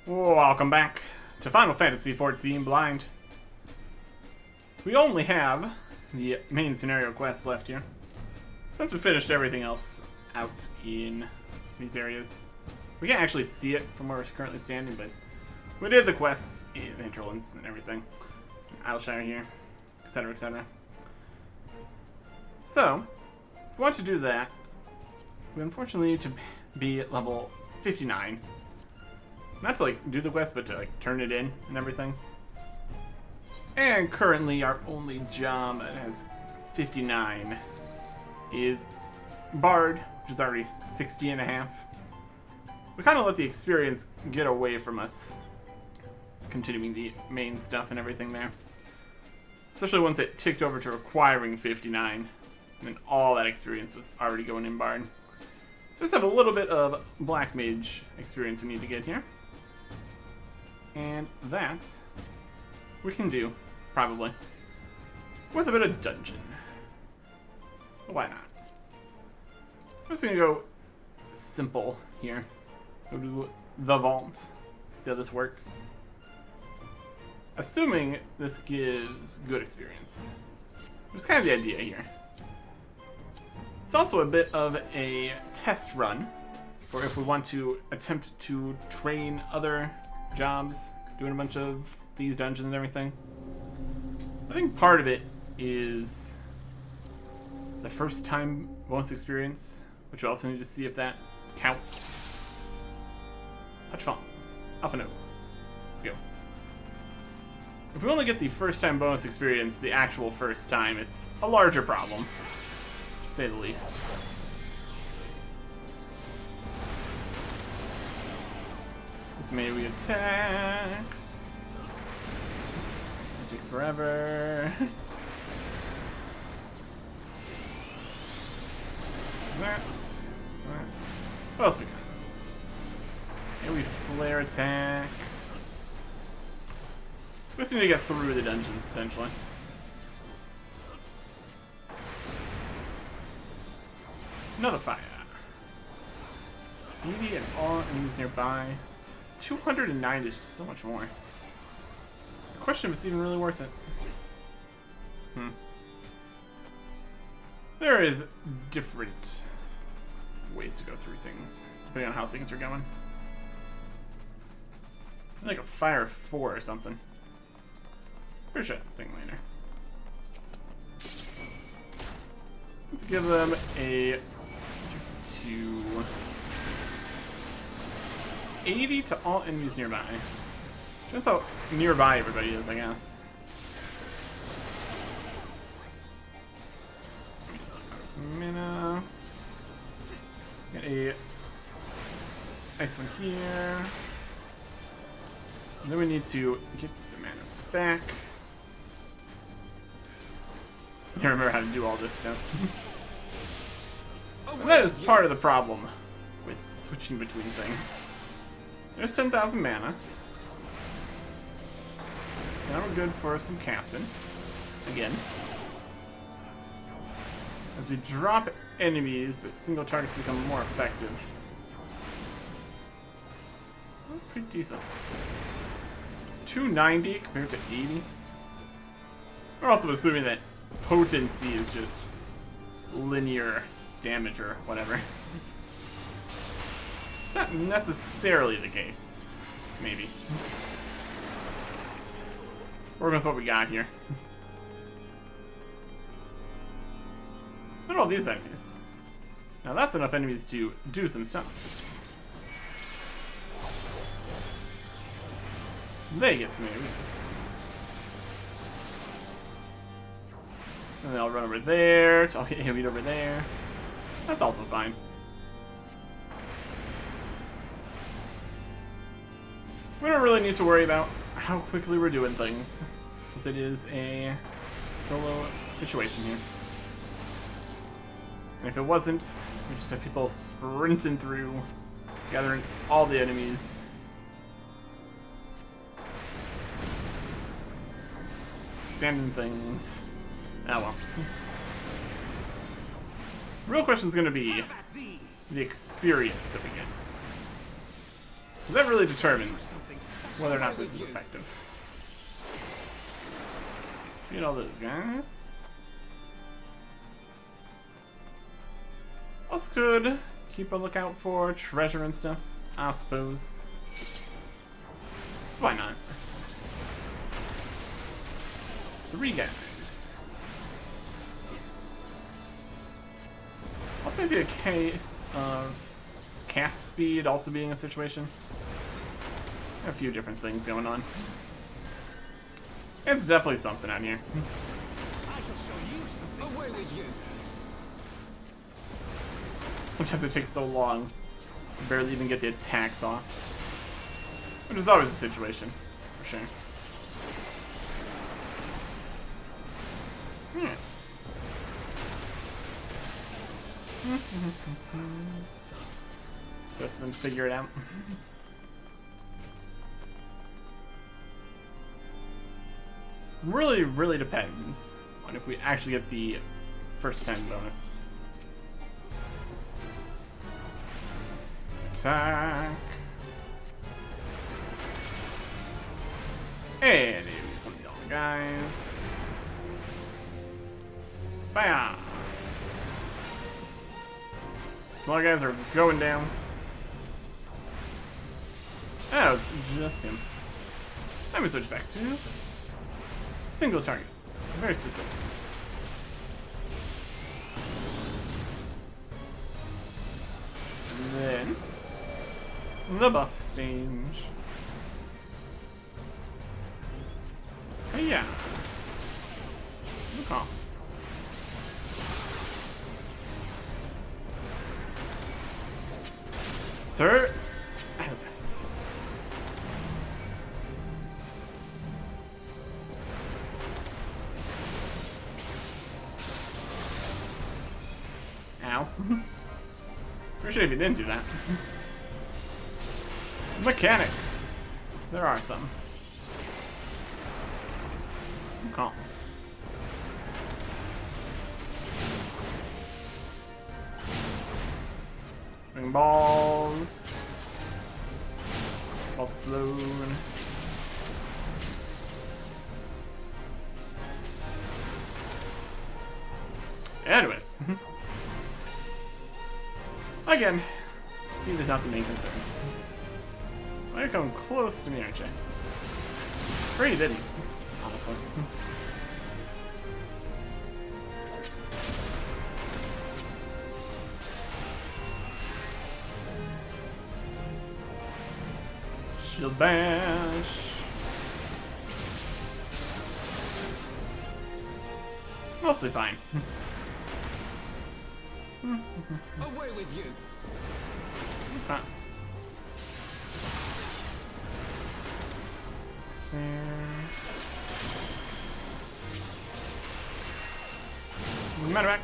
Welcome back to Final Fantasy XIV Blind. We only have the main scenario quest left here, since we finished everything else out in these areas. We can't actually see it from where we're currently standing, but we did the quests in the hinterlands and everything. Idleshire here, etc, etc. So, if we want to do that, we unfortunately need to be at level 59. Not to like do the quest, but to like turn it in and everything. And currently our only job that has 59 is Bard, which is already 60 and a half. We kind of let the experience get away from us, continuing the main stuff and everything there. Especially once it ticked over to requiring 59, and then all that experience was already going in Bard. So we just have a little bit of Black Mage experience we need to get here. And that we can do, probably, with a bit of dungeon. But why not? I'm just gonna go simple here. Go to the vault. See how this works. Assuming this gives good experience. Which is kind of the idea here. It's also a bit of a test run for if we want to attempt to train other jobs, doing a bunch of these dungeons and everything. I think part of it is the first time bonus experience, which we also need to see if that counts. Touch font. Alpha node. Let's go. If we only get the first time bonus experience, the actual first time, it's a larger problem, to say the least. This melee attacks. Take forever. That. What else we got? Maybe flare attack. We just need to get through the dungeons, essentially. Another fire. 80 and all enemies nearby. 209 is just so much more. The question if it's even really worth it. There is different ways to go through things, depending on how things are going. Like a fire 4 or something. Pretty sure that's the thing later. Let's give them a 80 to all enemies nearby. That's how nearby everybody is, I guess. Mana. Get a nice one here. And then we need to get the mana back. I can't remember how to do all this stuff. And that is part of the problem with switching between things. There's 10,000 mana. So now we're good for some casting. Again. As we drop enemies, the single targets become more effective. Oh, pretty decent. 290 compared to 80. We're also assuming that potency is just linear damage or whatever. It's not necessarily the case. Maybe. Working with what we got here. Look at all these enemies. Now that's enough enemies to do some stuff. They get some enemies. And then I'll run over there. I'll get hit over there. That's also fine. We don't really need to worry about how quickly we're doing things, because it is a solo situation here. And if it wasn't, we just have people sprinting through, gathering all the enemies. Standing things. Oh well. Real question is going to be the experience that we get. That really determines whether or not this is effective. Beat all those guys. Also could keep a lookout for treasure and stuff, I suppose. So why not? 3 guys. Also maybe a case of cast speed also being a situation. A few different things going on. It's definitely something out here. I shall show you something. Away with you. Sometimes it takes so long to barely even get the attacks off. Which is always a situation, for sure. Just then figure it out. Really depends on if we actually get the first 10 bonus. Attack. And maybe some of the other guys. Fire! Small guys are going down. Oh, it's just him. Let me switch back to single target. Very specific. And then the buff stage. Hey, yeah. Look on. Sir. Ow. Appreciate if you didn't do that. Mechanics. There are some. Calm. Swing balls. Balls explode. Anyways. Again, speed is not the main concern. Why are you coming close to me, aren't you? Afraid you didn't, honestly. Shield bash. Mostly fine. Away with you. Huh. There. Matter back.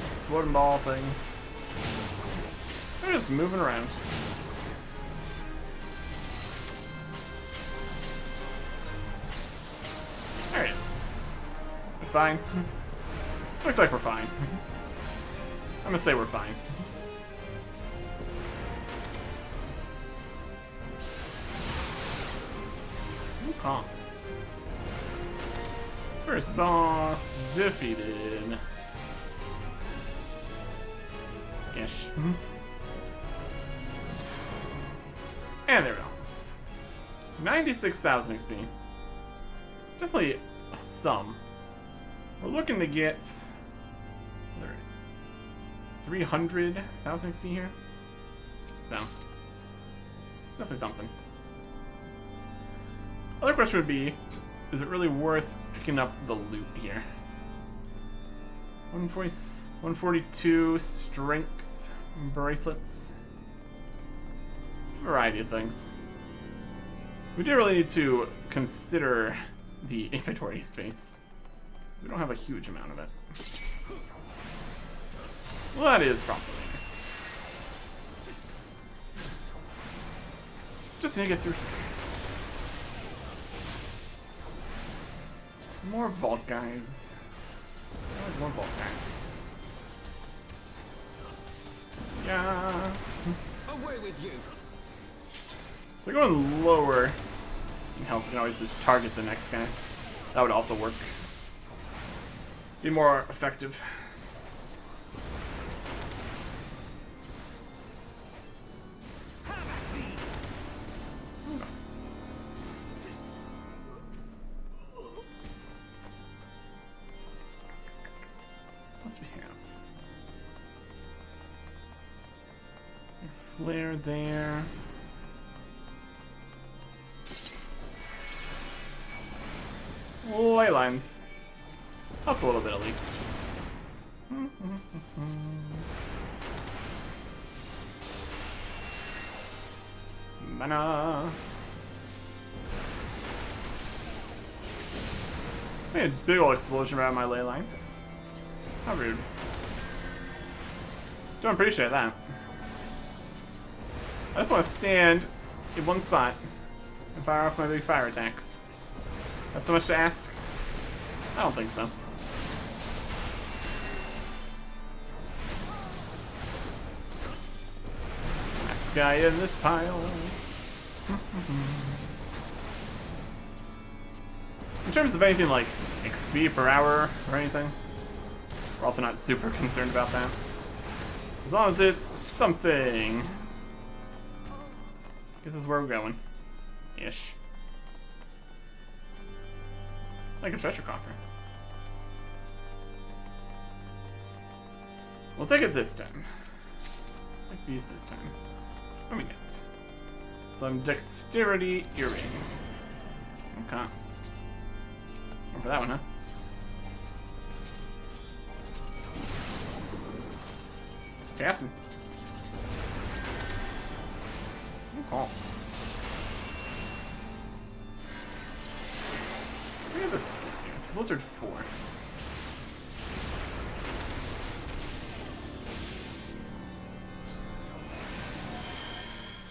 Exploding ball things. They're just moving around. There it is. We're fine. Looks like we're fine. I'm gonna say we're fine. Huh. First boss defeated. Ish. And there we go. 96,000 XP. It's definitely a sum. We're looking to get 300,000 XP here. So, it's definitely something. Other question would be, is it really worth picking up the loot here? 142 strength bracelets. It's a variety of things. We do really need to consider the inventory space. We don't have a huge amount of it. Well, that is probably later. Just need to get through here. More vault guys. There's more vault guys. Yeah. Away with you. If they're going lower in health, we can always just target the next guy. That would also work. Be more effective. What's we have? Flare there. Ley lines. Helps a little bit at least. Mana. Made a big old explosion around my ley line. How rude. Don't appreciate that. I just want to stand in one spot and fire off my big fire attacks. That's so much to ask? I don't think so. Last guy in this pile. In terms of anything like XP per hour or anything, we're also not super concerned about that. As long as it's something. This is where we're going. Ish. Like a treasure coffer. We'll take it this time. Like these this time. What do we get? Some dexterity earrings. Okay. Go for that one, huh? Cast him. Oh. Look at this. It's Blizzard 4.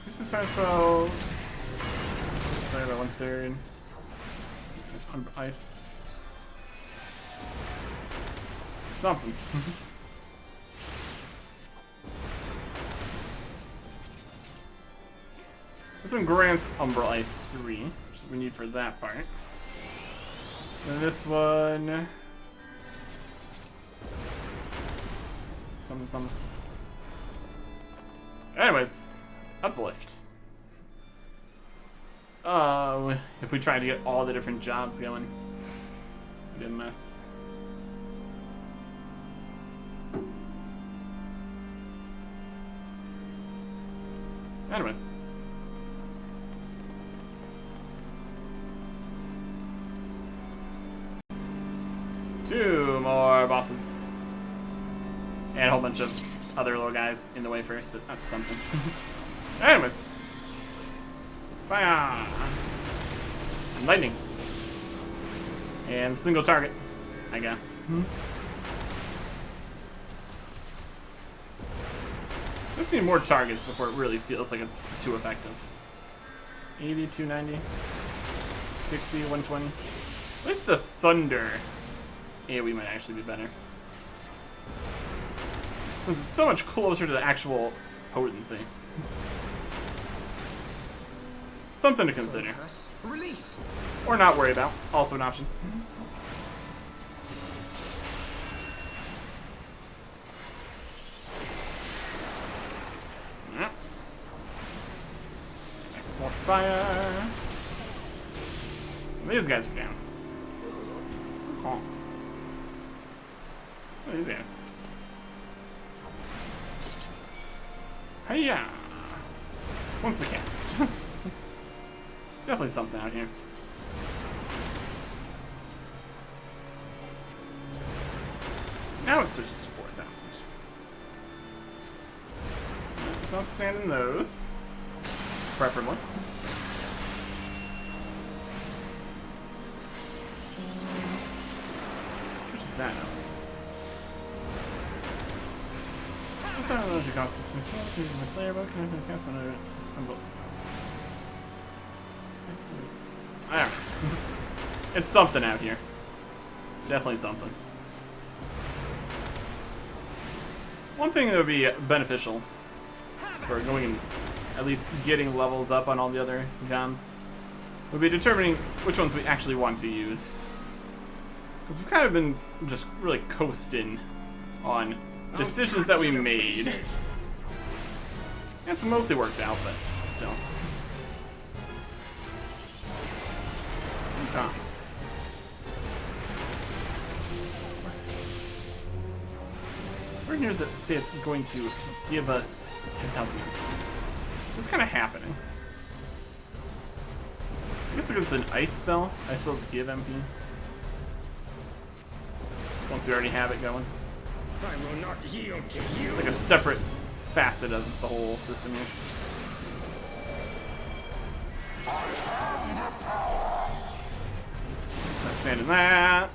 This is fire spell. This fire by 1/3. It's on ice. Something. This one grants Umbra Ice 3, which we need for that part. And this one... Something. Anyways, uplift. If we try to get all the different jobs going, it'd be a mess. Anyways. Two more bosses. And a whole bunch of other little guys in the way first, but that's something. Anyways. Fire! And lightning. And single target, I guess. Just need more targets before it really feels like it's too effective. 80, 290, 60, 120. At least the thunder AoE might actually be better. Since it's so much closer to the actual potency. Something to consider. Release. Or not worry about. Also an option. Yep. Next more fire. These guys are down. Oh. What are these guys? Hiya! Once we cast. Definitely something out here. Now it switches to 4,000. Let's not stand in those. Preferably. Switches that up. I don't know if you cost using my player book. Can I cast on a I don't know. It's something out here. It's definitely something. One thing that would be beneficial for going in at least getting levels up on all the other gems. We'll be determining which ones we actually want to use. Because we've kind of been just really coasting on decisions that we made. It's mostly worked out, but still. Okay. Where here does it say it's going to give us 10,000 MP? It's just kind of happening. I guess it's an ice spell. Ice spells give MP. Once we already have it going. I will not yield to you. It's like a separate facet of the whole system here. Let's stand in that.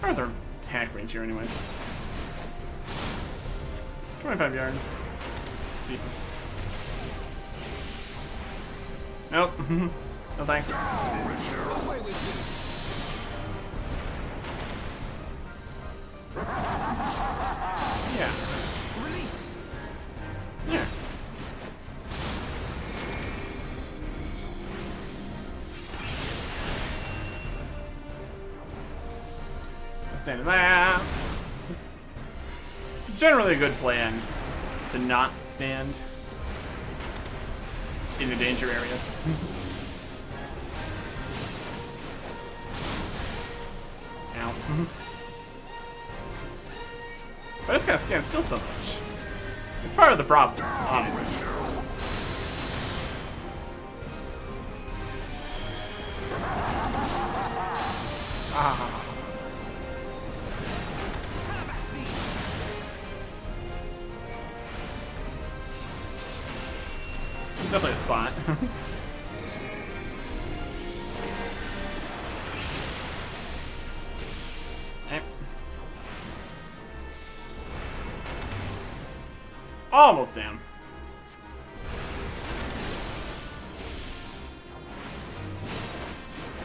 How's our attack range here anyways? 25 yards. Decent. Nope. No thanks. Away with you. Yeah. Release. Yeah. Stand in that. Generally a good plan to not stand in the danger areas. Ow. But I just gotta stand still so much. It's part of the problem, honestly. Ah. It's definitely a spot. Okay. Almost down.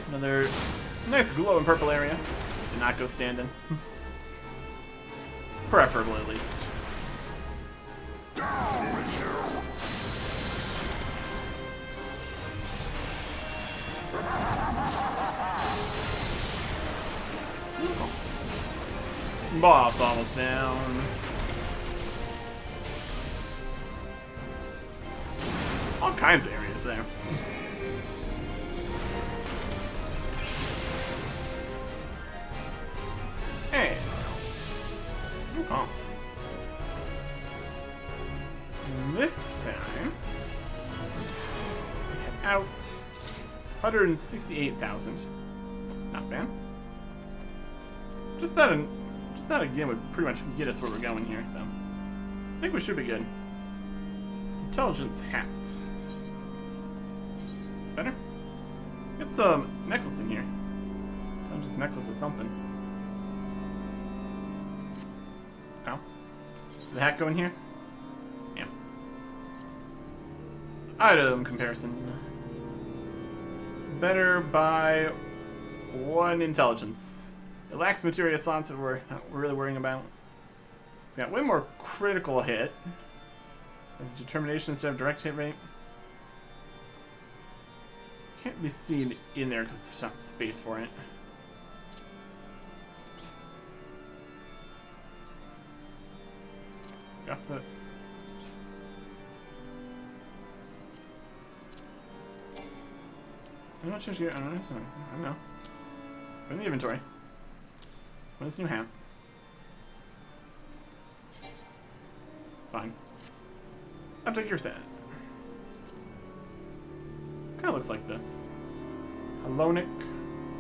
Another nice glow and purple area. Did not go standing. Preferably, at least. Boss almost down. All kinds of areas there. Hey. Oh. This time, we head out 168,000. Not bad. Just that again would pretty much get us where we're going here, so I think we should be good. Intelligence hat. Better? Get some necklace in here. Intelligence necklace is something. Oh. Does the hat go in here? Yeah. Item comparison. It's better by 1 intelligence. It lacks materia slots that we're not really worrying about. It's got way more critical hit. It's determination instead of direct hit rate. Can't be seen in there because there's not space for it. Got the... I'm not sure. I don't know. Put in the inventory. What is new hat? It's fine. I'll take your set. Kind of looks like this. Halonic,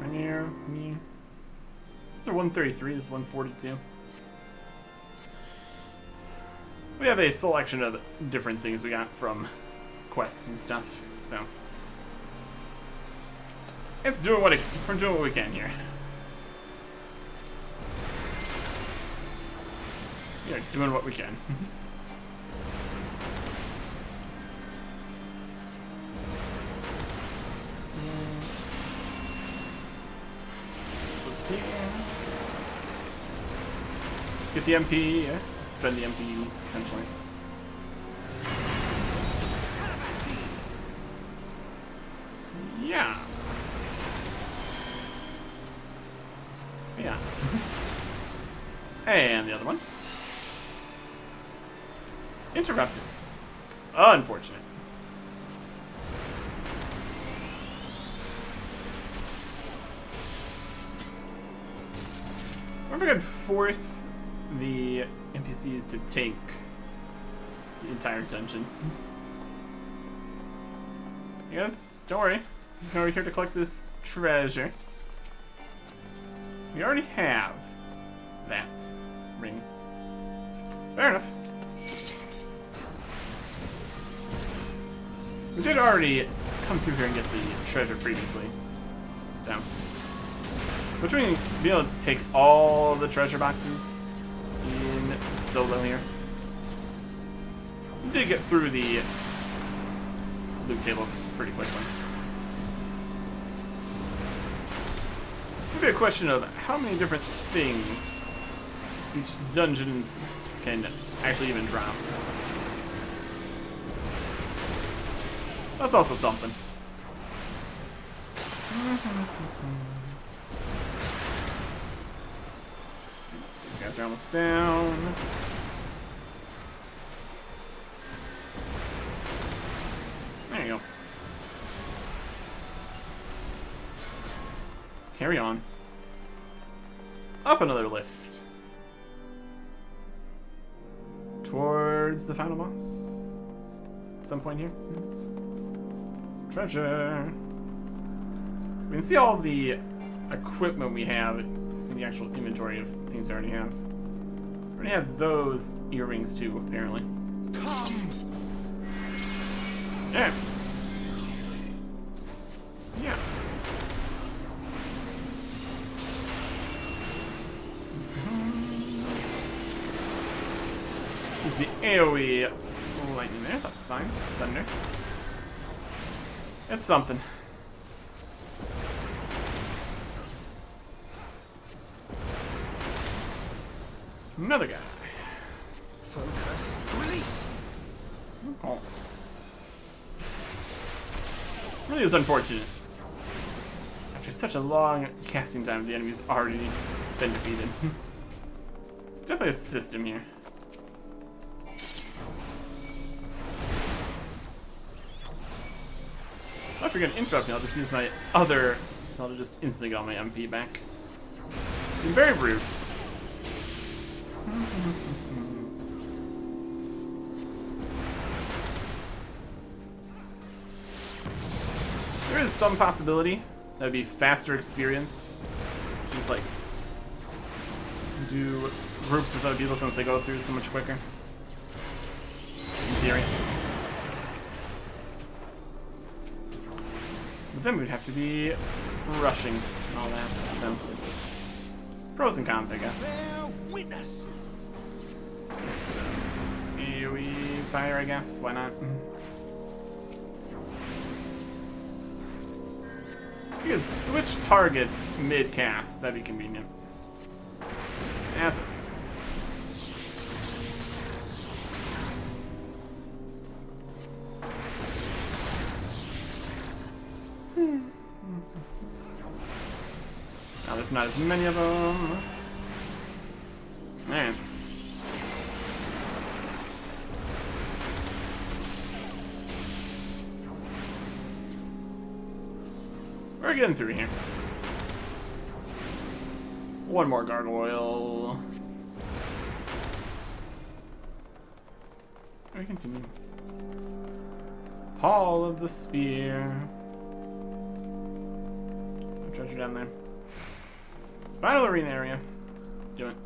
Rainier, me. These are 133. This is 142. We have a selection of different things we got from quests and stuff. So it's doing what we're doing what we can here. Yeah, doing what we can. Get the MP, yeah. Spend the MP, essentially. Yeah. Yeah. And the other one. Interrupted. Unfortunate. I wonder if I could force the NPCs to take the entire dungeon. You guys, don't worry. I'm just over here to collect this treasure. We already have that ring. Fair enough. We did already come through here and get the treasure previously. So, between being able to take all the treasure boxes in solo here, we did get through the loot table pretty quickly. Maybe a question of how many different things each dungeon can actually even drop. That's also something. These guys are almost down. There you go. Carry on. Up another lift. Towards the final boss. At some point here. Treasure. We can see all the equipment we have in the actual inventory of things we already have. We already have those earrings too, apparently. Poms! Yeah. Yeah. Is the AoE lightning there? That's fine. Thunder. It's something. Another guy. Focus. Release. Oh. Really is unfortunate. After such a long casting time, the enemy's already been defeated. It's definitely a system here. If you're gonna interrupt me, I'll just use my other spell to just instantly get all my MP back. Being very rude. There is some possibility that would be faster experience. Just like do groups with other people since they go through so much quicker. In theory. But then we'd have to be rushing and all that, so pros and cons, I guess. Bear witness. So AoE fire, I guess. Why not? You could switch targets mid-cast. That'd be convenient. That's it. Now there's not as many of them. Man. We're getting through here. One more gargoyle. We continue. Hall of the Spear. No treasure down there. Final arena area. Do it.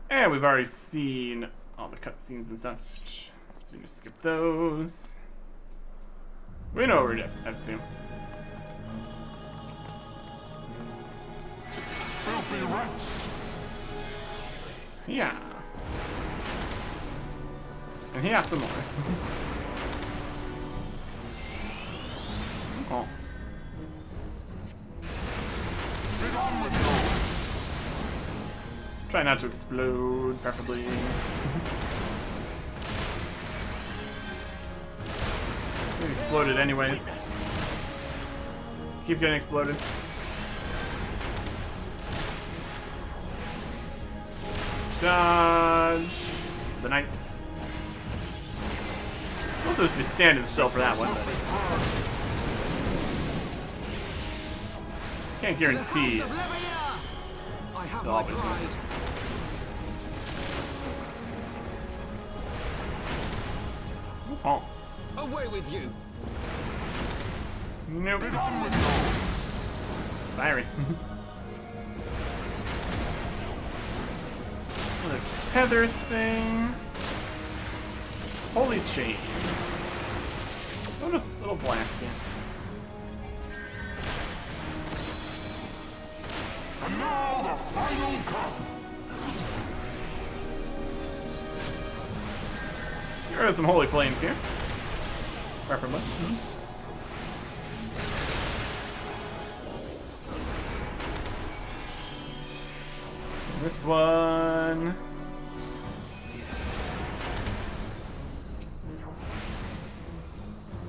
And we've already seen all the cutscenes and stuff. So we can just skip those. We know what we're up to. Filthy rats. Yeah. And he has some more. Oh. Try not to explode, preferably. It exploded anyways. Keep getting exploded. Dodge. The knights. I'm supposed to be standing still for that one, but can't guarantee they'll always miss. Oh. Away with you. Nope. Fiery. Another tether thing. Holy chain. Little blast here. And now the final cut. There are some holy flames here. Preferably. This one.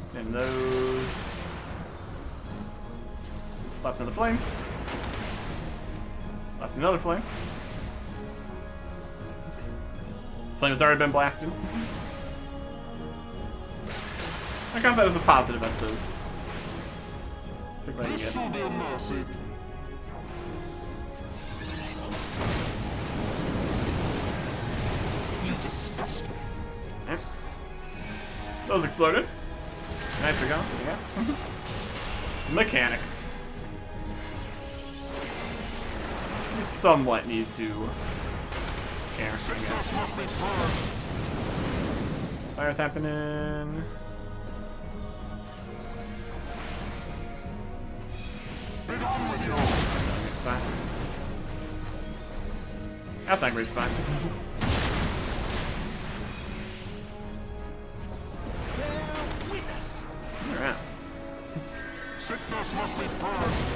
Stand those. Blast another flame. Blast another flame. Flame has already been blasted. I count that as a positive, I suppose. Took what you get. Okay. Those exploded. Knights are gone, I guess. Mechanics. We somewhat need to care, I guess. Fire's happening. That's not a great spot. That's not a great spot. Alright. Sickness must be purged.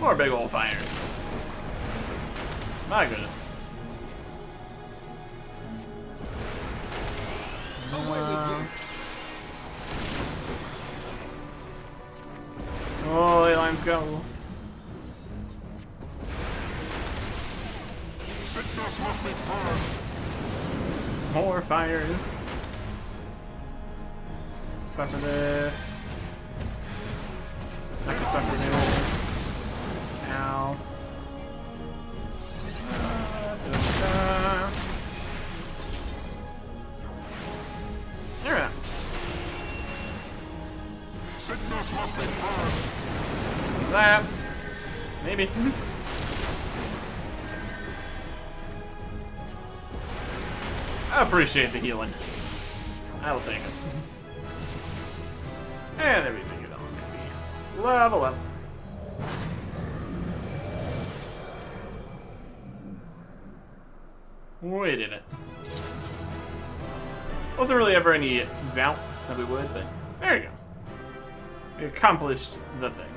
More big old fires. My goodness. Away with you. Oh, ley lines go. Sickness must be purged. More fires. Spot for this. Not gonna spot for this. Ow. Da-da-da. Alright. Sickness must be purged. Some of that. Maybe. I appreciate the healing. I will take it. And everything at XP. Level up. We did it. Wasn't really ever any doubt that we would, but there you go. We accomplished the thing.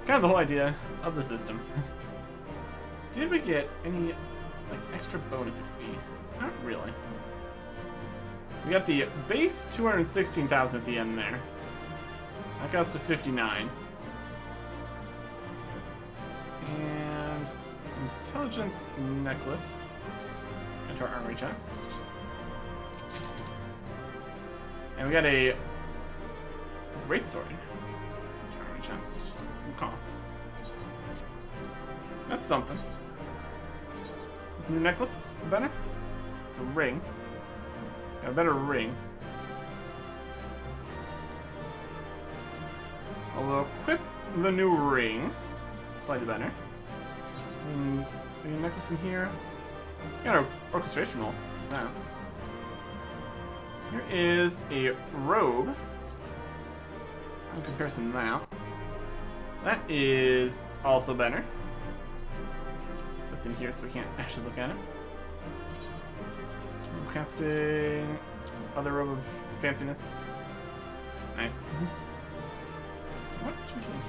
Kind of the whole idea of the system. Did we get any like extra bonus XP? Not really. We got the base 216,000 at the end there. That got us to 59. And intelligence necklace into our armory chest. And we got a greatsword into our armory chest. Okay. That's something. This new necklace better? It's a ring. Got a better ring. I'll equip the new ring. Slightly better. Any necklace in here? Got an orchestration roll. What's that? Here is a robe. In comparison to that. That is also better. That's in here, so we can't actually look at it. Casting other robe of fanciness. Nice. what should we do here?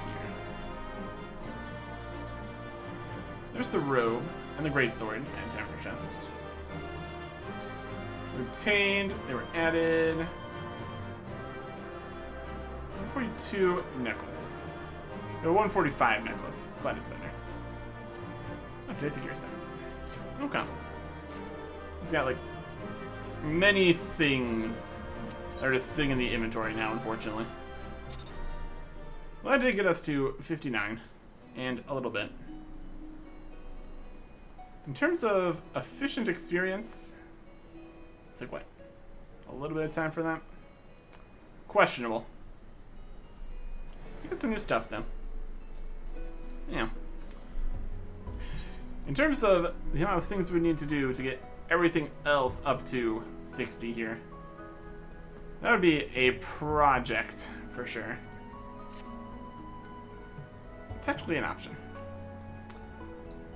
There's the robe and the greatsword and armor chest. Obtained. They were added. 142 necklace. No, 145 necklace. Slightly better. What do I think you're saying? Okay. He's got like many things that are just sitting in the inventory now, unfortunately. Well, that did get us to 59 and a little bit. In terms of efficient experience, it's like what? A little bit of time for that? Questionable. You get some new stuff though. Yeah. In terms of the amount of things we need to do to get everything else up to 60 here, that would be a project for sure. Technically an option.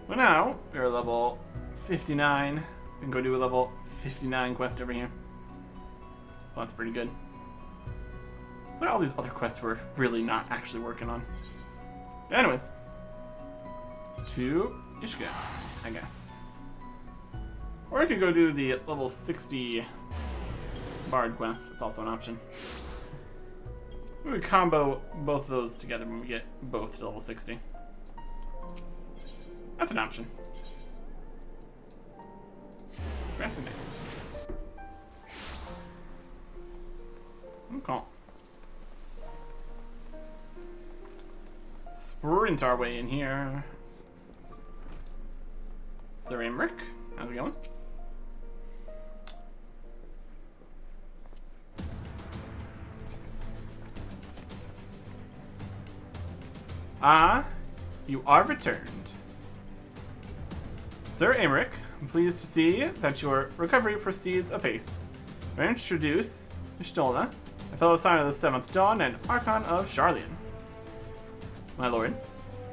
But now we're level 59. We can go do a level 59 quest over here. Well, that's pretty good. So all these other quests we're really not actually working on. Anyways, to Ishka, I guess. Or I could go do the level 60 Bard quest. That's also an option. We would combo both of those together when we get both to level 60. That's an option. Fascinating. Okay. Sprint our way in here. Sir Emmerich, how's it going? Ah, you are returned. Sir Emmerich, I'm pleased to see that your recovery proceeds apace. I introduce Ishtolna, a fellow sign of the 7th Dawn and Archon of Sharlayan. My lord,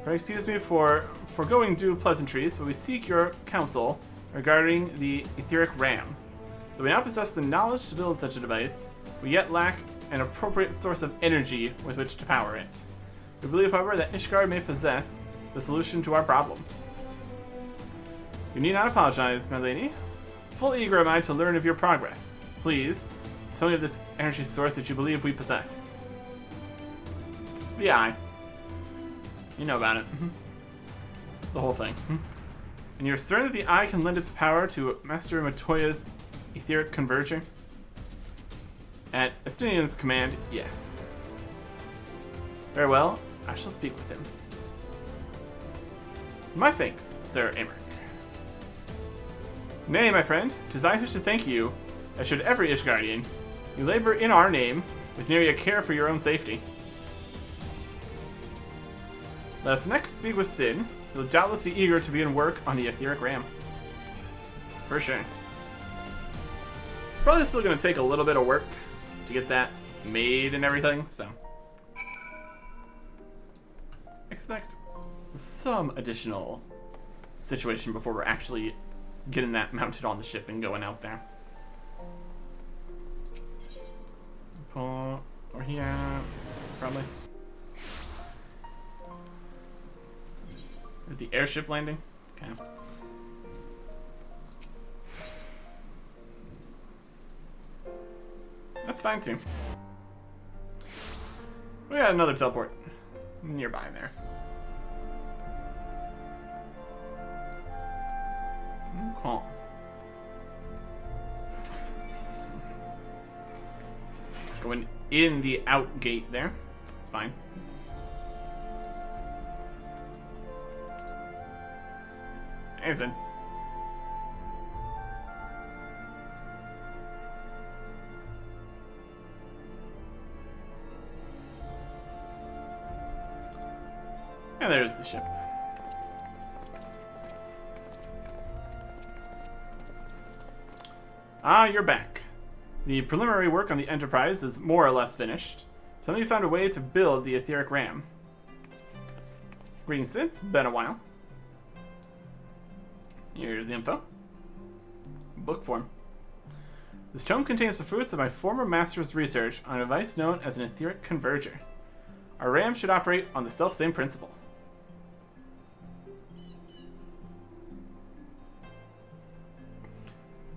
pray excuse me for foregoing due pleasantries, but we seek your counsel regarding the etheric ram. Though we now possess the knowledge to build such a device, we yet lack an appropriate source of energy with which to power it. We believe, however, that Ishgard may possess the solution to our problem. You need not apologize, my lady. Full eager am I to learn of your progress. Please, tell me of this energy source that you believe we possess. The eye. You know about it. The whole thing. And you're certain that the eye can lend its power to Master Matoya's etheric converger? At Estinian's command, yes. Very well, I shall speak with him. My thanks, Sir Emmerich. Nay, my friend, 'tis I who should thank you, as should every Ishgardian. You labor in our name, with nearly a care for your own safety. Let us next speak with Sid. He'll doubtless be eager to begin work on the etheric ram. For sure. It's probably still going to take a little bit of work to get that made and everything, so expect some additional situation before we're actually getting that mounted on the ship and going out there. Pull or here, probably. At the airship landing? Okay. That's fine too. We got another teleport nearby there. Okay. Going in the out gate there. It's fine. Amazing. And there's the ship. Ah, you're back. The preliminary work on the Enterprise is more or less finished. Somebody found a way to build the etheric ram. Greetings, it's been a while. Here's the info. Book form. This tome contains the fruits of my former master's research on a device known as an etheric converger. Our ram should operate on the self-same principle.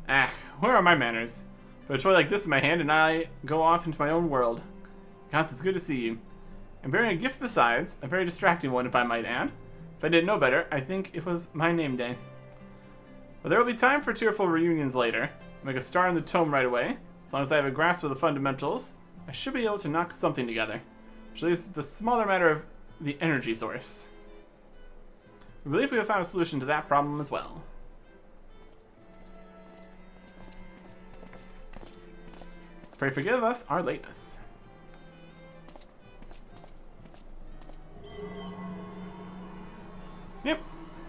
Ah, where are my manners? Put a toy like this in my hand and I go off into my own world. Gans, it's good to see you. I'm bearing a gift besides, a very distracting one if I might add. If I didn't know better, I think it was my name day. Well, there will be time for tearful reunions later. I'll make a star in the tome right away. As long as I have a grasp of the fundamentals, I should be able to knock something together. Which leaves the smaller matter of the energy source. We believe we have found a solution to that problem as well. Pray forgive us our lateness. Yep,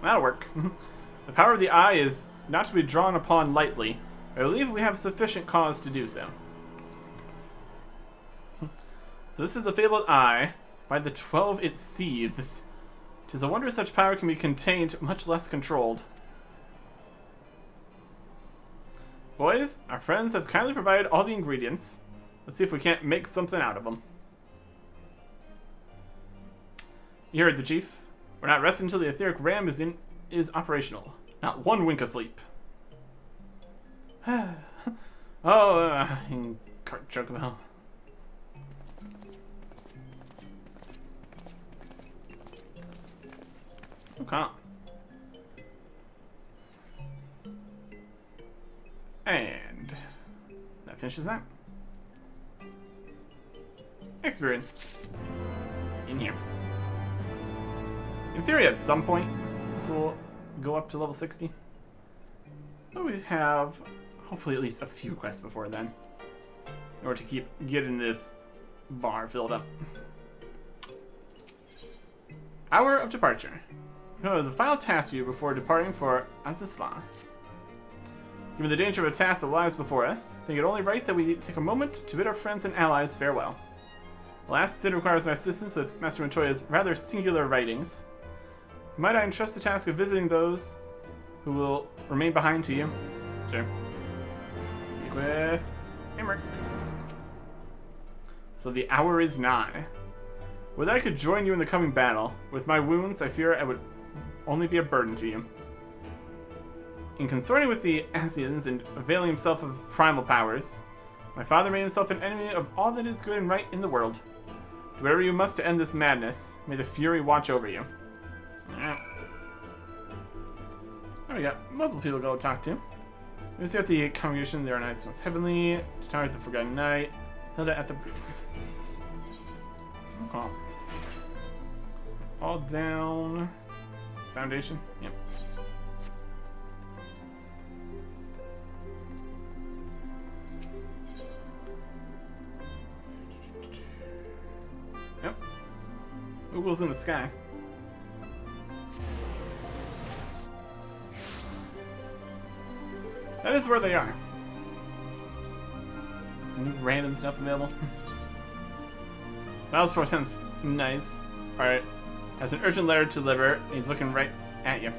that'll work. The power of the eye is not to be drawn upon lightly. I believe we have sufficient cause to do so. So this is the fabled eye. By the 12 it seethes. 'Tis a wonder such power can be contained, much less controlled. Boys, our friends have kindly provided all the ingredients. Let's see if we can't make something out of them. You heard the chief. We're not resting until the etheric ram is operational. Not one wink of sleep. In cart chocobo. Okay. And that finishes that. Experience. In here. In theory, at some point, this will go up to level 60. But we have, hopefully, at least a few quests before then. In order to keep getting this bar filled up. Hour of departure. No, as a final task for you before departing for Azizla. Given the danger of a task that lies before us, I think it only right that we take a moment to bid our friends and allies farewell. The last sin requires my assistance with Master Montoya's rather singular writings. Might I entrust the task of visiting those who will remain behind to you? Sure. Speak with Emmerich. So the hour is nigh. Would I could join you in the coming battle. With my wounds, I fear I would only be a burden to you. In consorting with the Asians and availing himself of primal powers, my father made himself an enemy of all that is good and right in the world. Do whatever you must to end this madness. May the Fury watch over you. There we go. Multiple people to go talk to. Let me see what the congregation there are knights most heavenly. Tower at the Forgotten Knight. Hilda at the Brew. Okay. All down. Foundation. Yep. Yep. Oogle's in the sky. That is where they are. Some random stuff available. Miles 4 times nice. Alright. Has an urgent letter to deliver. He's looking right at you.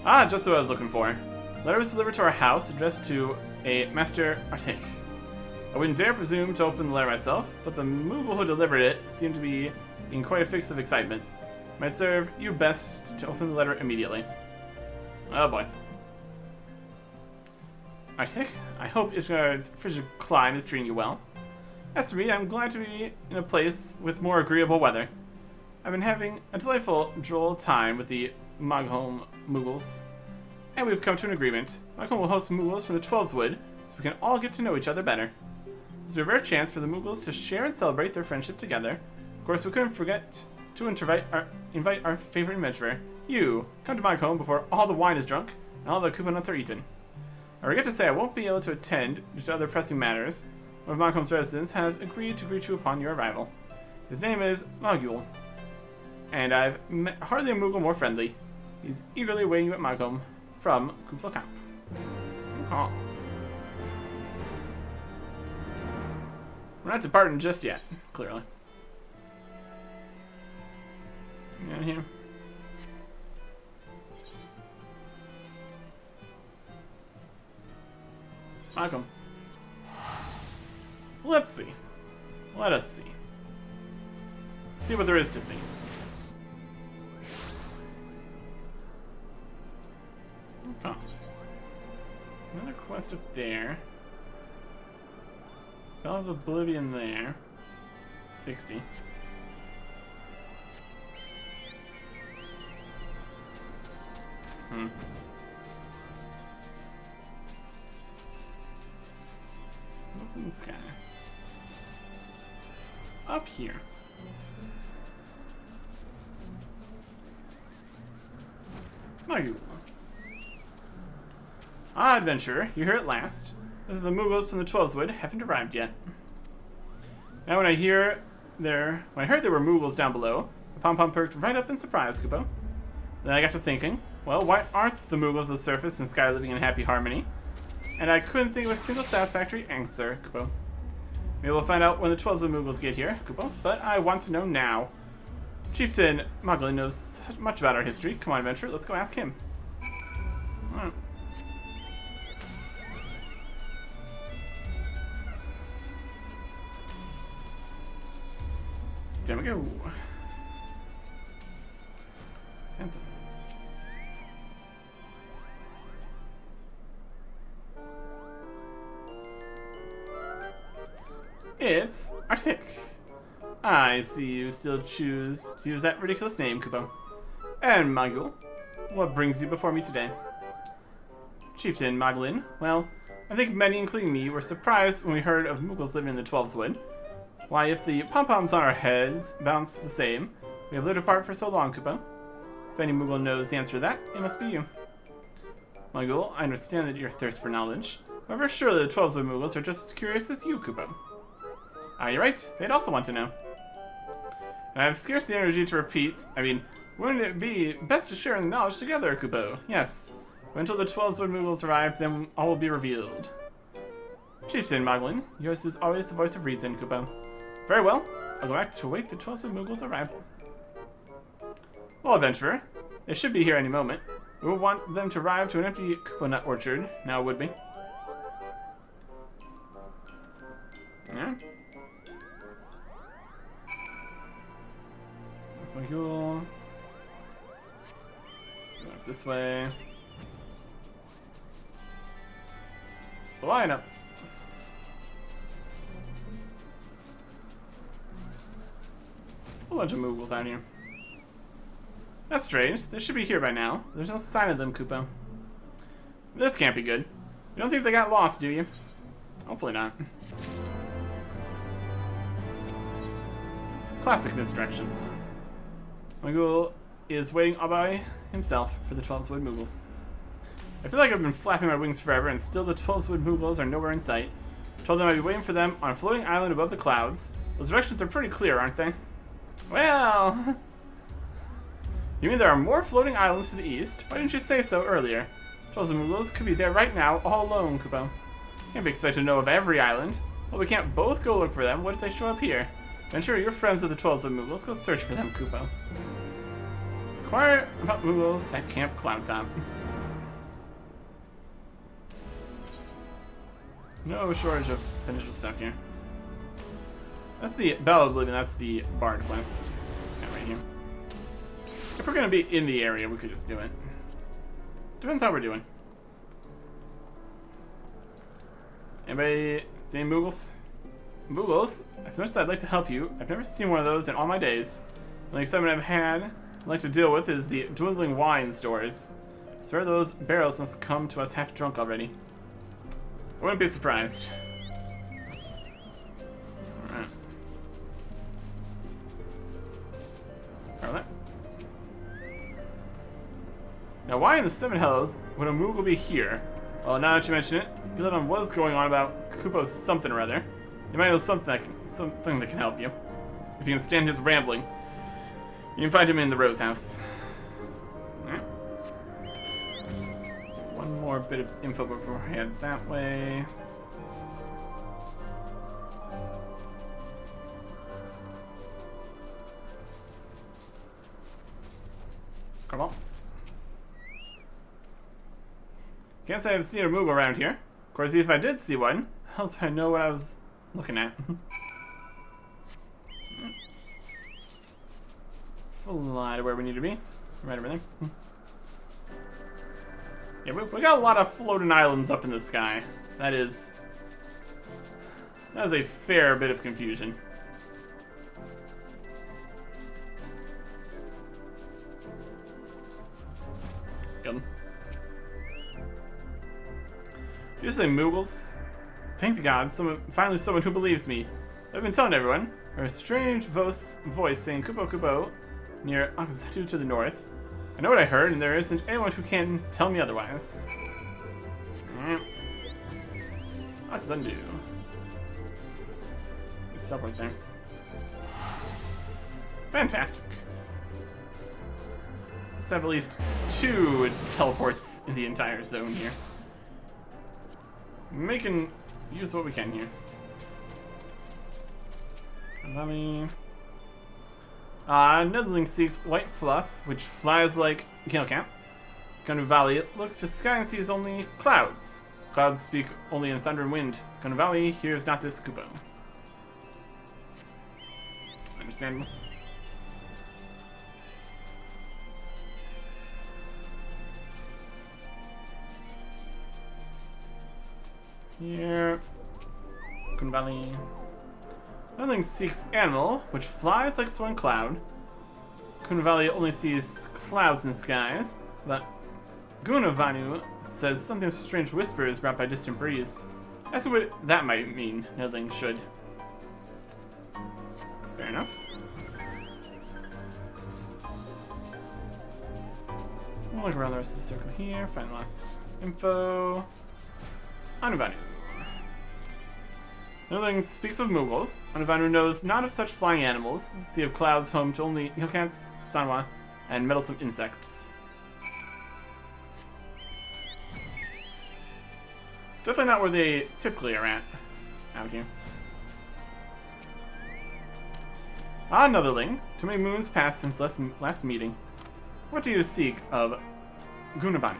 Ah, just what I was looking for. Letter was delivered to our house, addressed to a Master Arctic. I wouldn't dare presume to open the letter myself, but the Moogle who delivered it seemed to be in quite a fix of excitement. Might serve you best to open the letter immediately. Oh boy. Arctic, I hope Ishgard's frigid climb is treating you well. As for me, I'm glad to be in a place with more agreeable weather. I've been having a delightful, droll time with the Mogholm Moogles, and we've come to an agreement. Mogholm will host Moogles from the Twelveswood, so we can all get to know each other better. This will be a rare chance for the Moogles to share and celebrate their friendship together. Of course, we couldn't forget to invite our favorite adventurer, you. Come to Mogholm before all the wine is drunk and all the Koopa nuts are eaten. I regret to say I won't be able to attend due to other pressing matters. One of Mogholm's residents has agreed to greet you upon your arrival. His name is Mogul, and I've met hardly a Moogle more friendly. He's eagerly awaiting you at Mogholm from Kublai Camp. Oh. We're not departing just yet, clearly. In here. see what there is to see. Oh. Another quest up there. Bell of Oblivion there. 60. What's in the sky? It's up here. Magoo. Ah, adventurer, you're here at last. Those are the Moogles from the 12's Wood haven't arrived yet. Now when I heard there were Moogles down below, the pom-pom perked right up in surprise, Kupo. Then I got to thinking, well, why aren't the Moogles of the surface and sky living in happy harmony? And I couldn't think of a single satisfactory answer, Kupo. Maybe we'll find out when the 12's Wood Moogles get here, Kupo, but I want to know now. Chieftain Moglin knows much about our history. Come on, adventurer, let's go ask him. Alright. There we go. Sansa. It's Arctic. I see you still choose to use that ridiculous name, Kupo. And Magul, what brings you before me today? Chieftain Moglin, well, I think many, including me, were surprised when we heard of Moogles living in the 12's Wood. Why, if the pom-poms on our heads bounce the same, we have lived apart for so long, Kupo. If any Moogle knows the answer to that, it must be you. Magul, I understand that your thirst for knowledge. However, surely the 12's Wood Moogles are just as curious as you, Kupo. Ah, you're right. They'd also want to know. And I have scarce the energy to repeat. I mean, wouldn't it be best to share the knowledge together, Kupo? Yes. But until the 12's Wood Moogles arrive, then all will be revealed. Chieftain Moglin, yours is always the voice of reason, Kupo. Very well. I'll go back to await the 12's Wood Moogles' arrival. Well, adventurer, they should be here any moment. We would want them to arrive to an empty Koopa nut orchard, now would we? Yeah. That's my Yule. Go up this way. Line up. A bunch of Moogles out here. That's strange. They should be here by now. There's no sign of them, Kupo. This can't be good. You don't think they got lost, do you? Hopefully not. Classic misdirection. Magul is waiting all by himself for the 12's Wood Moogles. I feel like I've been flapping my wings forever and still the 12's Wood Moogles are nowhere in sight. Told them I'd be waiting for them on a floating island above the clouds. Those directions are pretty clear, aren't they? Well... You mean there are more floating islands to the east? Why didn't you say so earlier? 12's Wood Moogles could be there right now, all alone, Kupo. Can't be expected to know of every island. Well, we can't both go look for them. What if they show up here? I'm sure you're friends with the 12's Wood Moogles. Go search for them, Kupo. Inquire about Moogles at Camp Cloudtop. No shortage of initial stuff here. That's the Bell of Oblivion, that's the Bard quest. It's kind of right here. If we're gonna be in the area, we could just do it. Depends how we're doing. Anybody see any Moogles? Moogles? As much as I'd like to help you, I've never seen one of those in all my days. The only excitement I'd like to deal with is the dwindling wine stores. I swear those barrels must come to us half drunk already. I wouldn't be surprised. Alright. Alright. Now, why in the Seven Hells would a Moogle be here? Well, now that you mention it, Gilliman was going on about Kupo's something or other. You might know something that can help you. If you can stand his rambling, you can find him in the Rose House. Alright. One more bit of info before I head that way. Come on. Can't say I've seen a Moogle around here. Of course, if I did see one, how else would I know what I was looking at? fly to where we need to be. Right over there. Yeah, we got a lot of floating islands up in the sky. That is a fair bit of confusion. Good. You say Moogles? Thank the gods, finally someone who believes me. I've been telling everyone. There's a strange voice saying Kupo Kupo near XIV to the north. I know what I heard, and there isn't anyone who can tell me otherwise. XIV. Stop right there. Fantastic. Let's have at least 2 teleports in the entire zone here. Making use of what we can here. Netherling seeks white fluff, which flies like Gilcamp. Gunu Valley looks to sky and sees only clouds. Clouds speak only in thunder and wind. Gunu Valley hears not this Kupo. Understandable. Here. Gunu Valley. Nothing seeks animal, which flies like soaring cloud. Gunu Valley only sees clouds and skies, but Gunavanu says something strange whisper is brought by distant breeze. Ask what that might mean. Nothing should. Fair enough. We'll look around the rest of the circle here, find last info. Anuvanu. Nothing speaks of Moogles. Anuvanu knows not of such flying animals. Sea of clouds home to only Hilkants, Sanwa, and meddlesome insects. Definitely not where they typically are at out here. Netherling. Too many moons passed since last meeting. What do you seek of Gunavanu?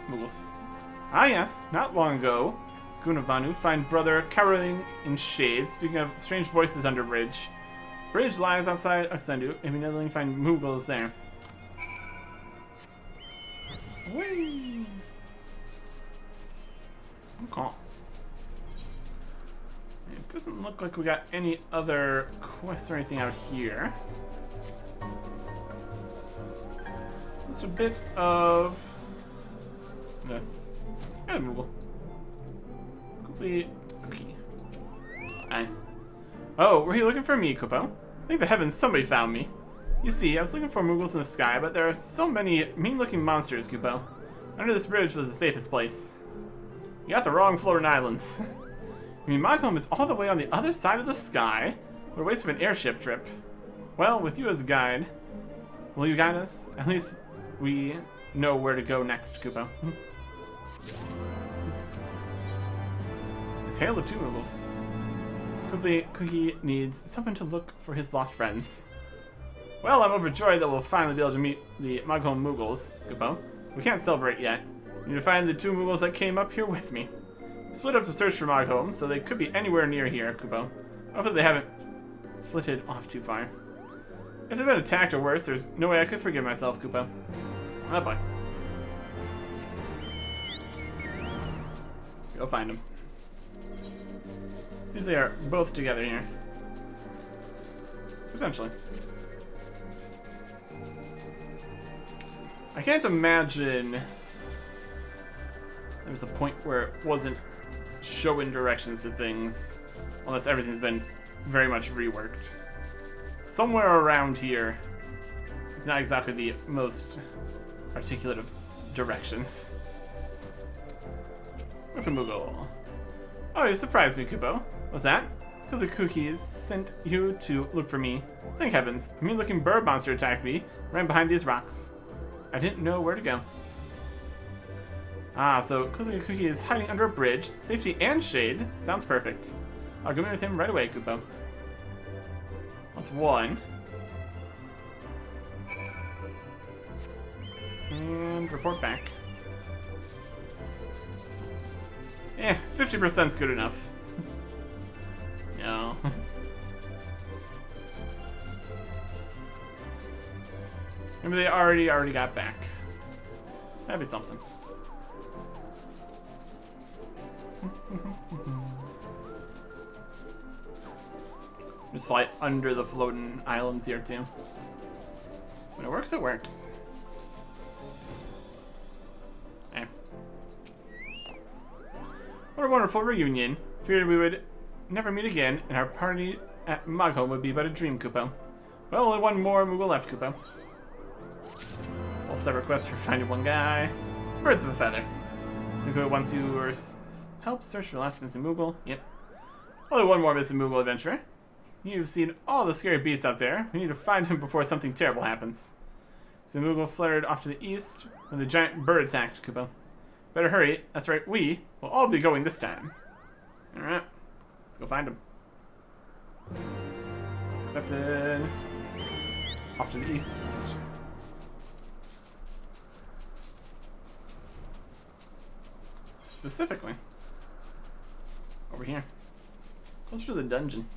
Moogles. Yes, not long ago, Gunavanu find brother cowering in shade, speaking of strange voices under bridge. Bridge lies outside Oxendu, and we Netherling find Moogles there. Whee! Okay. It doesn't look like we got any other quests or anything out here. Just a bit of this. And Moogle. Complete cookie. Aye. Oh, were you looking for me, Kupo? Thank the heavens somebody found me. You see, I was looking for Moogles in the sky, but there are so many mean-looking monsters, Kupo. Under this bridge was the safest place. You got the wrong floating islands. I mean, my home is all the way on the other side of the sky. What a waste of an airship trip. Well, with you as a guide, will you guide us? At least we know where to go next, Kupo. A tale of 2 Moogles. Cookie needs someone to look for his lost friends. Well, I'm overjoyed that we'll finally be able to meet the Maghome Moogles, Kupo. We can't celebrate yet. We need to find the 2 Moogles that came up here with me. We split up to search for Maghome, so they could be anywhere near here, Kupo. Hopefully they haven't flitted off too far. If they've been attacked or worse, there's no way I could forgive myself, Kupo. Oh boy. Let's go find them. See if they are both together here. Potentially. I can't imagine there's a point where it wasn't showing directions to things, unless everything's been very much reworked. Somewhere around here, it's not exactly the most articulate of directions. With a Moogle. Oh, you surprised me, Kupo. What's that? The cookies sent you to look for me. Thank heavens, a mean-looking bird monster attacked me, ran behind these rocks. I didn't know where to go. So Cookie is hiding under a bridge. Safety and shade. Sounds perfect. I'll go meet with him right away, Kupo. That's 1. And report back. 50%'s good enough. No. Maybe they already got back. That'd be something. Just fly under the floating islands here too. When it works, it works. Eh. What a wonderful reunion. Feared we would never meet again, and our party at Maghome would be but a dream, Kupo. Well, only one more Moogle left, Kupo. All separate quests for finding one guy. Birds of a feather. Kupo wants you or help search for the last missing Moogle. Yep. Only one more missing Moogle adventurer. You've seen all the scary beasts out there. We need to find him before something terrible happens. So Moogle fluttered off to the east when the giant bird attacked Kupo. Better hurry. That's right, we will all be going this time. Alright. Let's go find him. It's accepted. Off to the east. Specifically. Over here. Closer to the dungeon.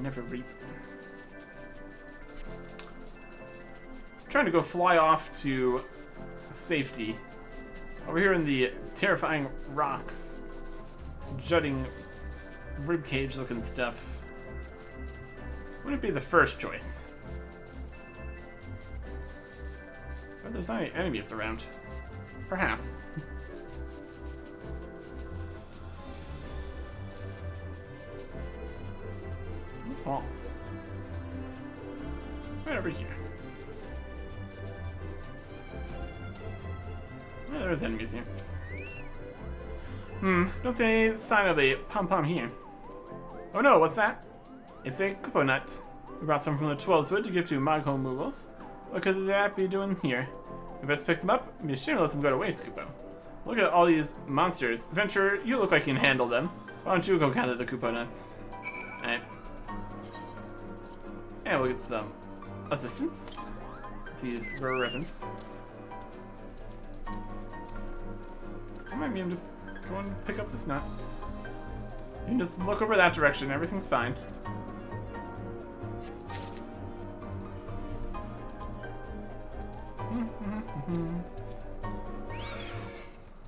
Never reap. Trying to go fly off to safety. Over here in the terrifying rocks. Jutting ribcage looking stuff. Wouldn't be the first choice. But there's not any enemies around. Perhaps. Oh. Right over here. Yeah, there's enemies here. Don't see any sign of a pom-pom here. Oh no, what's that? It's a Kupo nut. We brought some from the 12's Wood to give to Maghome Moogles. What could that be doing here? We best pick them up and be ashamed to let them go to waste, Kupo. Look at all these monsters. Adventurer, you look like you can handle them. Why don't you go gather the Kupo nuts? Alright. And we'll get some assistance with these griffins. I might be just go and pick up this nut. You can just look over that direction, everything's fine.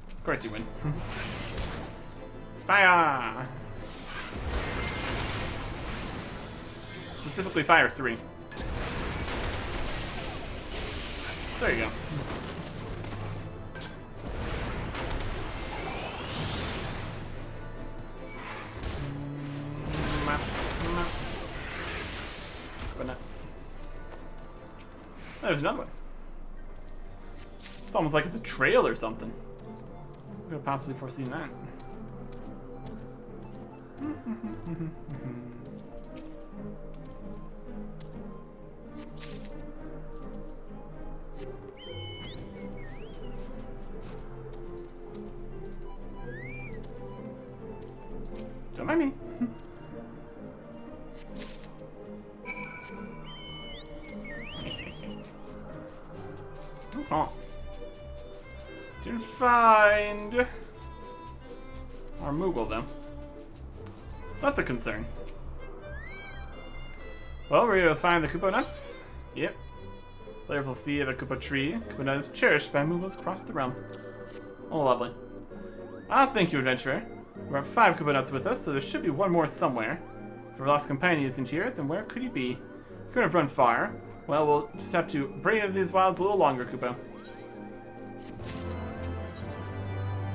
Of course you win. Fire! Specifically fire 3. There you go. There's another one. It's almost like it's a trail or something. Who could have possibly foreseen that? Don't mind me. Oh. Didn't find our Moogle though. That's a concern. Well, we're gonna find the Kupo nuts. Yep. Flavorful seed of a Kupo tree. Kupo nut is cherished by Moogles across the realm. Oh, lovely. Ah, thank you, adventurer. We have 5 Kupo nuts with us, so there should be one more somewhere. If our lost companion isn't here, then where could he be? He couldn't have run far. Well, we'll just have to brave these wilds a little longer, Kupo.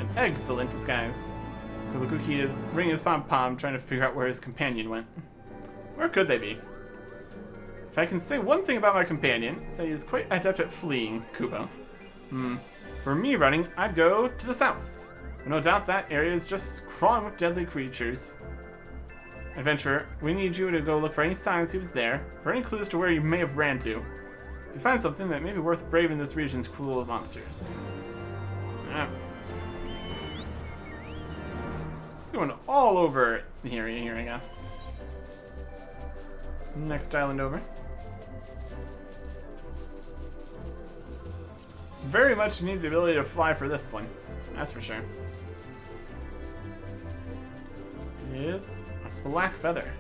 An excellent disguise. Kupo is ringing his pom-pom, trying to figure out where his companion went. Where could they be? If I can say one thing about my companion, say he's quite adept at fleeing, Kupo. For me running, I'd go to the south. But no doubt that area is just crawling with deadly creatures. Adventurer, we need you to go look for any signs he was there, for any clues to where he may have ran to. If you find something that may be worth braving this region's cruel monsters. Ah. It's going all over the area here, I guess. Next island over. Very much need the ability to fly for this one. That's for sure. It is a black feather.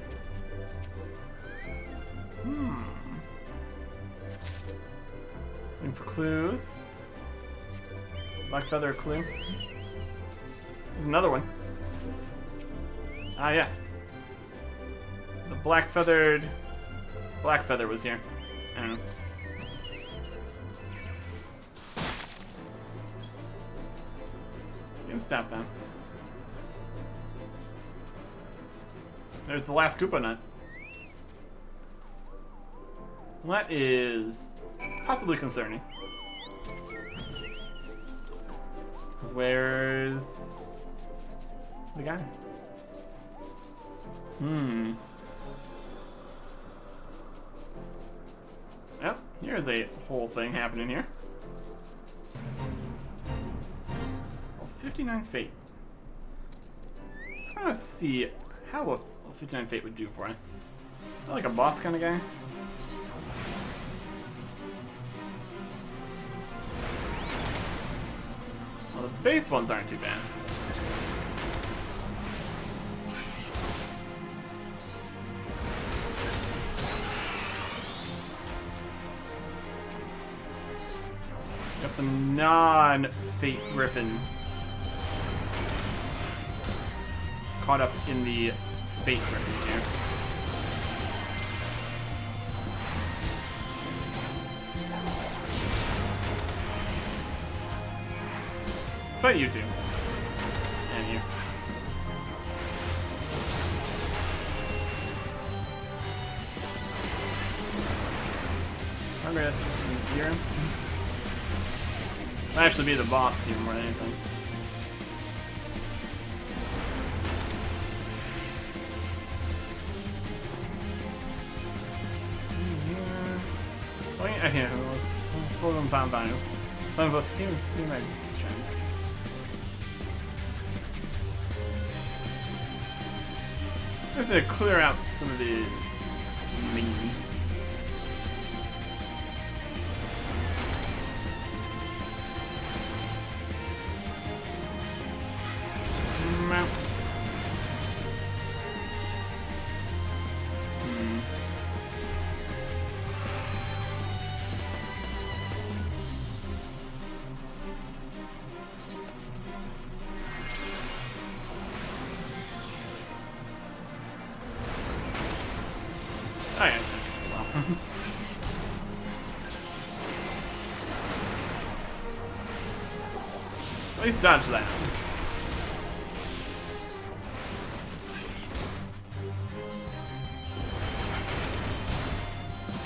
Looking for clues. Is Black Feather a clue? There's another one. Ah, yes. The Black Feather was here. I don't know. You can stop that. There's the last Koopa nut. That is possibly concerning. Because where's the guy? Oh, here's a whole thing happening here. Well, 59 Fate. Let's kind of see how a 59 Fate would do for us. Is that like a boss kind of guy? Well, the base ones aren't too bad. Got some non-Fate Griffins caught up in the Fate Griffins here. Fight you two. And you. Progress 0. Might actually be the boss here more than anything. Oh yeah, here it was Forum Van Banu. I'm both here my streams. Just to clear out some of these minions. Oh yeah, it's not going well. At least dodge that.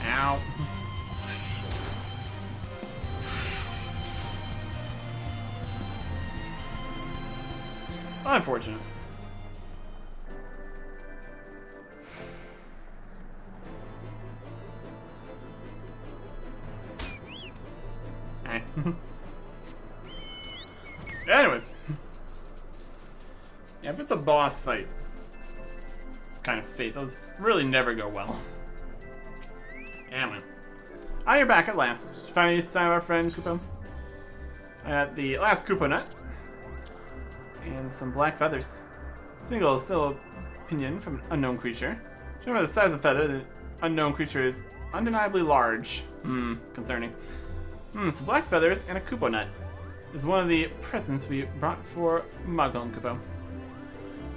Ow. Unfortunate. Anyways. Yeah, if it's a boss fight kind of fate, those really never go well. Yeah, man. Ah, you're back at last. Finally sign of our friend Koopa. I got the last Koopa nut. And some black feathers. Single still opinion from an unknown creature. Judging by the size of feather, the unknown creature is undeniably large. Concerning. Some black feathers and a Koopa nut is one of the presents we brought for Muggle and Koopa.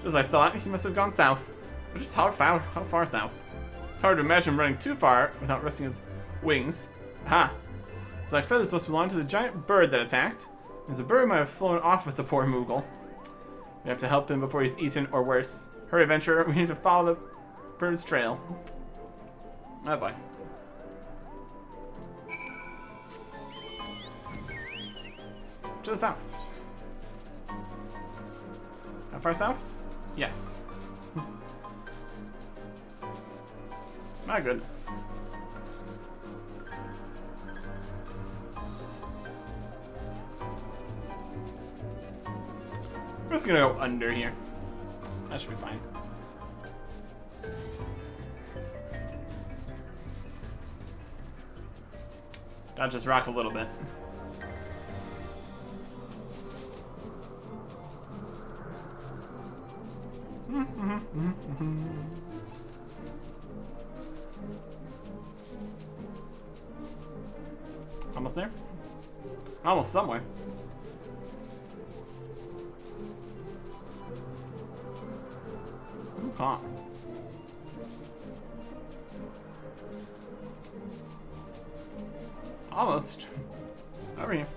Just as I thought, he must have gone south. But just how far south? It's hard to imagine running too far without resting his wings. Ha! So black feathers must belong to the giant bird that attacked. As the bird might have flown off with the poor Moogle. We have to help him before he's eaten or worse. Hurry, adventurer, we need to follow the bird's trail. Oh boy. To the south. How far south? Yes. My goodness. We're just gonna go under here. That should be fine. Dodge this rock a little bit. Almost almost there. Almost somewhere. Ooh, huh. Almost. Over here.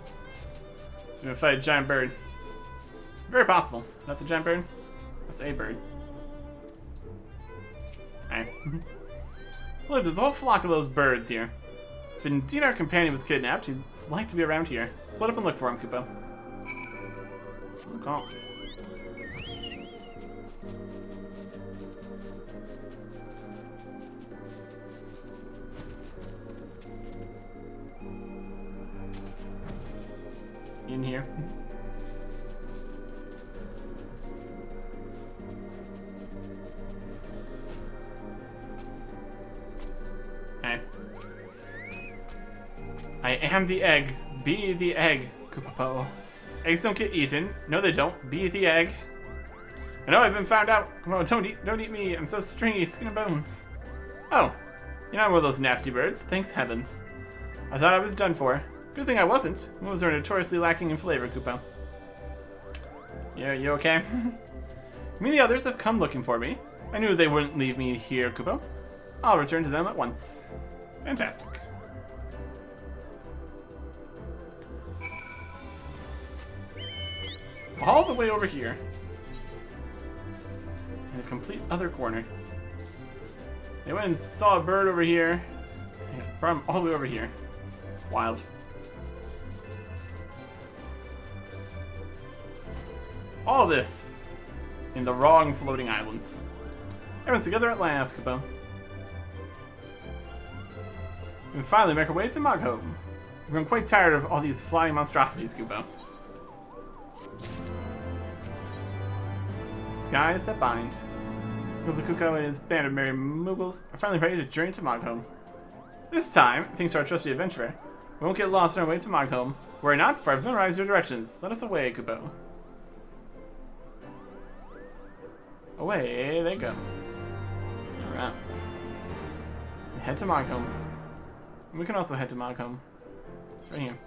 So we're gonna fight a giant bird. Very possible. Not the giant bird. That's a bird. Alright. Look, there's a whole flock of those birds here. If indeed our companion was kidnapped, he'd like to be around here. Split up and look for him, Koopa. Call. In here. Okay. I am the egg. Be the egg, Koopa. Eggs don't get eaten. No, they don't. Be the egg. I know I've been found out. Come on, don't eat me. I'm so stringy, skin and bones. Oh, you're not one of those nasty birds. Thanks heavens. I thought I was done for. Good thing I wasn't. Moves are notoriously lacking in flavor, Koopa. Yeah, you okay? Me and the others have come looking for me. I knew they wouldn't leave me here, Koopa. I'll return to them at once. Fantastic. All the way over here. In a complete other corner. They went and saw a bird over here. Brought him all the way over here. Wild. All this in the wrong floating islands. Everyone's together at last, Koopa. We finally make our way to Mogho. We've grown quite tired of all these flying monstrosities, Koopa. Skies that bind. The Kuko and his band of merry Moogles are finally ready to journey to Mogho. This time, thanks to our trusty adventurer, we won't get lost on our way to Mogho. Worry not, for I've memorized your directions. Let us away, Koopa. Away they go. Alright. Head to Mogho. We can also head to Mogho. Right here.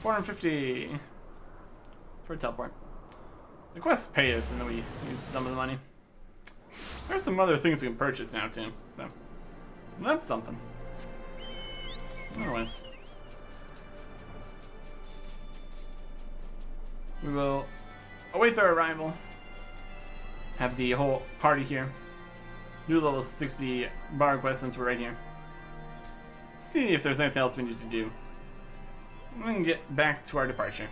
450 for a teleport. The quests pay us and then we use some of the money. There's some other things we can purchase now too. So, that's something. Anyways. We will await their arrival. Have the whole party here. Do the level 60 bar quest since we're right here. See if there's anything else we need to do. And then get back to our departure.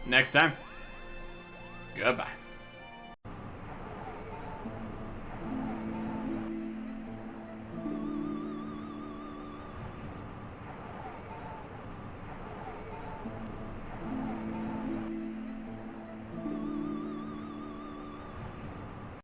Next time. Goodbye.